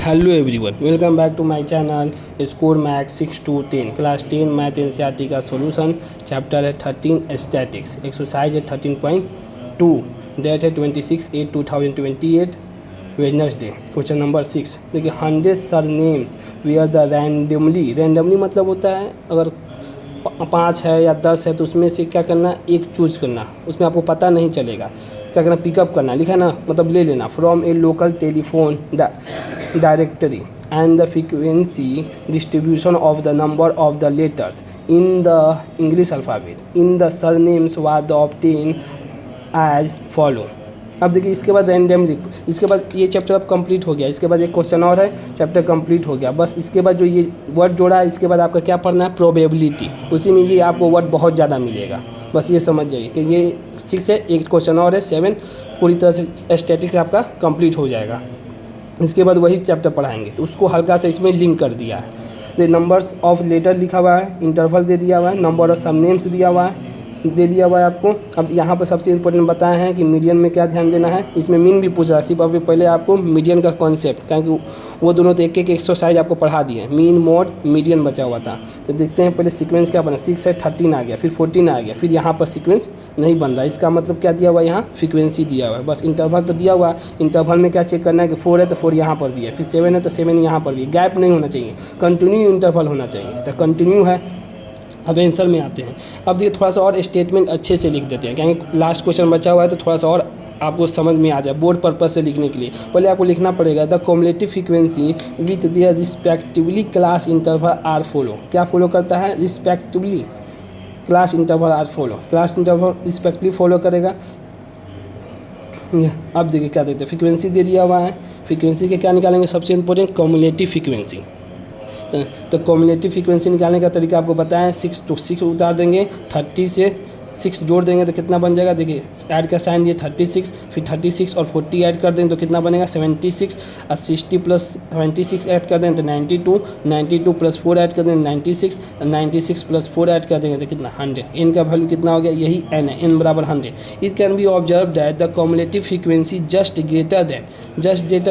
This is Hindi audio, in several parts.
Hello everyone, welcome back to my channel score maths 6 to 10 class 10 math NCERT का सॉल्यूशन। चैप्टर है 13 स्टैटिक्स, एक्सरसाइज है 13.2, डेट है 26/8/2028 वेडनेसडे। क्वेश्चन नंबर 6 देखिए, 100 सरनेम्स वेयर द रैंडमली मतलब होता है अगर 5 है या 10 है तो उसमें से क्या करना, एक चूज करना, उसमें आपको पता नहीं चलेगा, क्या करना, पिकअप करना, लिखा ना, मतलब ले लेना from A local telephone directory and the frequency distribution of the number of the letters in the English alphabet in the surnames was obtained as follow। अब देखिए इसके बाद रैंडमली, इसके बाद ये चैप्टर अब कंप्लीट हो गया। इसके बाद एक क्वेश्चन और है, चैप्टर कंप्लीट हो गया। बस इसके बाद जो ये वर्ड जोड़ा है, इसके बाद आपका क्या पढ़ना है, प्रोबेबिलिटी। उसी में ये आपको वर्ड बहुत ज़्यादा मिलेगा, बस ये समझ जाइए कि ये 6 है, एक क्वेश्चन और है 7, पूरी तरह से स्टैटिक्स आपका कंप्लीट हो जाएगा। इसके बाद वही चैप्टर पढ़ाएंगे, तो उसको हल्का सा इसमें लिंक कर दिया है। नंबर्स ऑफ लेटर लिखा हुआ है, इंटरवल दे दिया हुआ है, नंबर ऑफ सब नेम्स दिया हुआ है, आपको। अब यहाँ पर सबसे इंपॉर्टेंट बताया है कि मीडियन में क्या ध्यान देना है। इसमें मीन भी पूछ रहा है, सिर्फ अभी पहले आपको मीडियन का कॉन्सेप्ट, क्योंकि वो दोनों तो एक एक एक्सरसाइज आपको पढ़ा दिए, मीन मोड मीडियन बचा हुआ था। तो देखते हैं पहले सीक्वेंस क्या बना, 6 है, 13 आ गया, फिर 14 आ गया, फिर यहाँ पर सीक्वेंस नहीं बन रहा। इसका मतलब क्या दिया हुआ है, यहाँ फ्रीक्वेंसी दिया हुआ है। बस इंटरवल तो दिया हुआ है, इंटरवल में क्या चेक करना है कि 4 है तो 4 यहाँ पर भी है, फिर 7 है तो 7 यहाँ पर भी। गैप नहीं होना चाहिए, कंटिन्यू इंटरवल होना चाहिए, तो कंटिन्यू है। अब आंसर में आते हैं। अब देखिए थोड़ा सा और स्टेटमेंट अच्छे से लिख देते हैं, क्योंकि लास्ट क्वेश्चन बचा हुआ है, तो थोड़ा सा और आपको समझ में आ जाए बोर्ड पर्पज से लिखने के लिए। पहले आपको लिखना पड़ेगा the cumulative frequency with their respectively class interval are follow. क्या फॉलो करता है, respectively class interval are follow, class interval respectively follow करेगा। अब देखिए क्या देते हैं, फ्रीक्वेंसी दे दिया हुआ है, फ्रीक्वेंसी के क्या निकालेंगे, सबसे इंपॉर्टेंट कॉम्युलेटिव फ्रीक्वेंसी। तो कॉम्युलेटिव फ्रीक्वेंसी निकालने का तरीका आपको बताएं, 6 तो 6 उतार देंगे, 30 से 6 जोड़ देंगे तो कितना बन जाएगा। देखिए ऐड का साइन दिए 36, फिर 36 और 40 ऐड कर देंगे तो कितना बनेगा 76, और 60 प्लस 26 ऐड कर देंगे तो 92, 92 प्लस 4 ऐड कर देंगे 96, 96 प्लस 4 ऐड कर देंगे तो कितना 100। एन का वैल्यू कितना हो गया, यही एन है, एन बराबर 100। It can be observe that the cumulative frequency just greater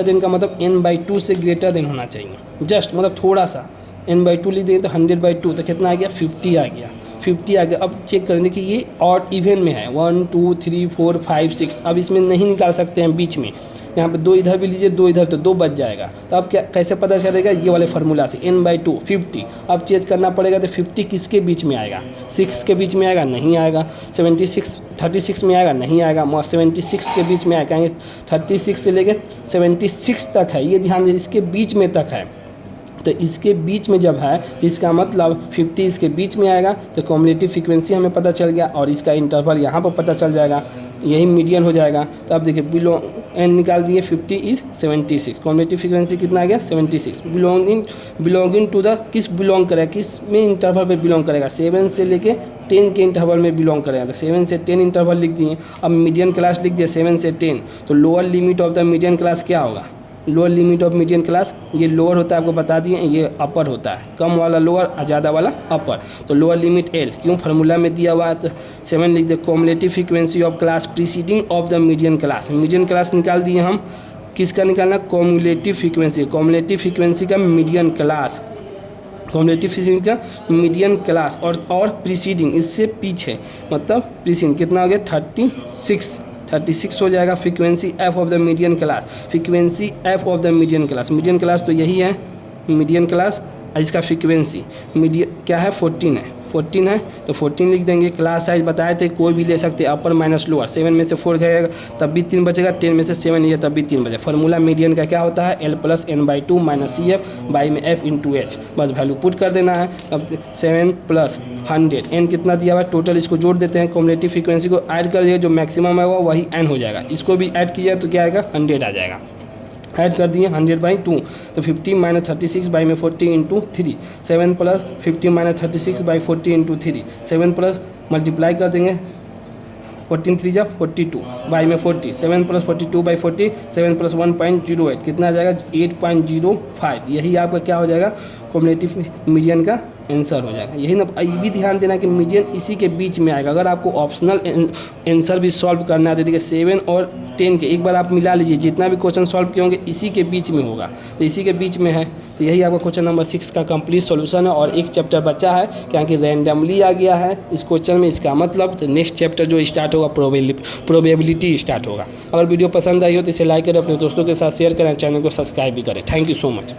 than का मतलब n/2 से ग्रेटर देन होना चाहिए। जस्ट मतलब थोड़ा सा, n/2 लिख देंगे तो 100/2 तो कितना आ गया, 50 आ गया, 50 आ गया। अब चेक करेंगे कि ये ऑड इवन में है, 1 2 3 4 5 6। अब इसमें नहीं निकाल सकते हैं बीच में, यहाँ पे 2 इधर भी लीजिए, 2 इधर, तो 2 बच जाएगा। तो अब क्या कैसे पता चलेगा, ये वाले फार्मूला से, n/2 50। अब चेंज करना पड़ेगा, तो 50 किसके बीच में आएगा, 6 के बीच में आएगा, नहीं आएगा। 76 36 में आएगा, नहीं आएगा। 76 के बीच में आएगा, 36 से लेकर 76 तक है, ये ध्यान दीजिए, इसके बीच में तक है। तो इसके बीच में जब है तो इसका मतलब 50 इसके बीच में आएगा, तो कॉम्युलेटिव फ्रीक्वेंसी हमें पता चल गया, और इसका इंटरवल यहाँ पर पता चल जाएगा, यही मीडियन हो जाएगा। तो अब देखिए बिलोंग एन निकाल दिए, 50 इज 76, कॉम्युलेटिव फ्रीक्वेंसी कितना आ गया 76। बिलोंगिंग टू द, किस बिलोंग करेगा, किस में इंटरवल में बिलोंग करेगा, 7 से लेके 10 के इंटरवल में बिलोंग करेगा। तो 7 से 10 इंटरवल लिख दिए। अब मीडियन क्लास लिख दिया 7 से 10, तो lower limit of the median class क्या होगा, lower limit of median class, ये लोअर होता है आपको बता दिए, ये अपर होता है, कम वाला लोअर और ज़्यादा वाला अपर। तो लोअर लिमिट एल, क्यों फार्मूला में दिया हुआ है, तो 7 लिख दे। Cumulative frequency of class preceding of the median class, median class निकाल दिए हम, किसका निकालना, कॉम्युलेटिव फ्रीक्वेंसी, कॉम्युलेटिव फ्रीक्वेंसी का मीडियन क्लास, कॉम्युलेटिव फ्रीक्वेंसी का मीडियन क्लास, और प्रीसीडिंग इससे पीछे, मतलब प्रीसीडिंग कितना हो गया 36 हो जाएगा। Frequency F of the median class, frequency F of the median class, median class तो यही है मीडियन क्लास, इसका फ्रीक्वेंसी मीडियन क्या है 14 है, 14 है तो 14 लिख देंगे। क्लास साइज बताए थे, कोई भी ले सकते हैं, अपर माइनस लोअर। 7 में से 4 गएगा तब भी 3 बचेगा, 10 में से 7 लिया तब भी 3 बचेगा। फार्मूला मीडियन का क्या होता है, L + n/2 - CF बाई में F × H, बस वैल्यू पुट कर देना है। अब 7 + 100, n कितना दिया हुआ है टोटल, इसको जोड़ देते हैं, कॉम्युलेटिव फ्रीक्वेंसी को ऐड कर दिए, जो मैक्सिमम है वही n हो जाएगा, इसको भी ऐड कीजिए तो क्या आएगा 100 आ जाएगा। ऐड कर दिए 100/2, तो 50 - 36 बाई में 40 × 3, 7 + 50 - 36 बाई 40 × 3, 7 प्लस मल्टीप्लाई कर देंगे, 14 3 जा 42 बाई में 40, 7 + 42/40, 7 + 1.08 कितना आ जाएगा 8.05। यही आपका क्या हो जाएगा कॉम्युलेटिव मीडियन का आंसर हो जाएगा। यही ना, ये भी ध्यान देना कि मीडियन इसी के बीच में आएगा। अगर आपको ऑप्शनल आंसर भी सॉल्व करना है तो देखिए 7 और 10 के एक बार आप मिला लीजिए, जितना भी क्वेश्चन सॉल्व किए होंगे इसी के बीच में होगा, तो इसी के बीच में है, तो यही आपका क्वेश्चन नंबर 6 का कंप्लीट सॉल्यूशन है। और एक चैप्टर बचा है क्या कि रैंडमली आ गया है इस क्वेश्चन में, इसका मतलब तो नेक्स्ट चैप्टर जो स्टार्ट होगा प्रोबेबिलिटी स्टार्ट होगा। अगर वीडियो पसंद आई हो तो इसे लाइक करें, अपने दोस्तों के साथ शेयर करें, चैनल को सब्सक्राइब भी करें। Thank you so much.